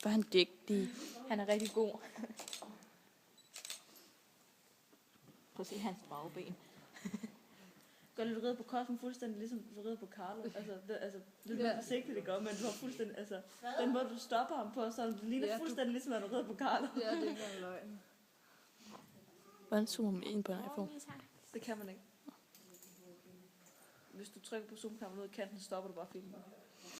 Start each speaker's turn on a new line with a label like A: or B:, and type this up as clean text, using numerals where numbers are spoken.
A: For han dygtig.
B: Han er rigtig god. Prøv at se hans bagben.
C: Gør du ride på Cosmo fuldstændig ligesom du rider på Carlo? Lidt mere forsigtigt det gør, men du har fuldstændig, den måde du stopper ham på, så det ligner fuldstændig ligesom at du rider på Carlo.
D: Ja, det er ikke engang løgn.
A: Hvordan zoomer man ind på en iPhone?
C: Det kan man ikke. Hvis du trykker på zoom-kameraet ud i kanten, så stopper du bare filmen.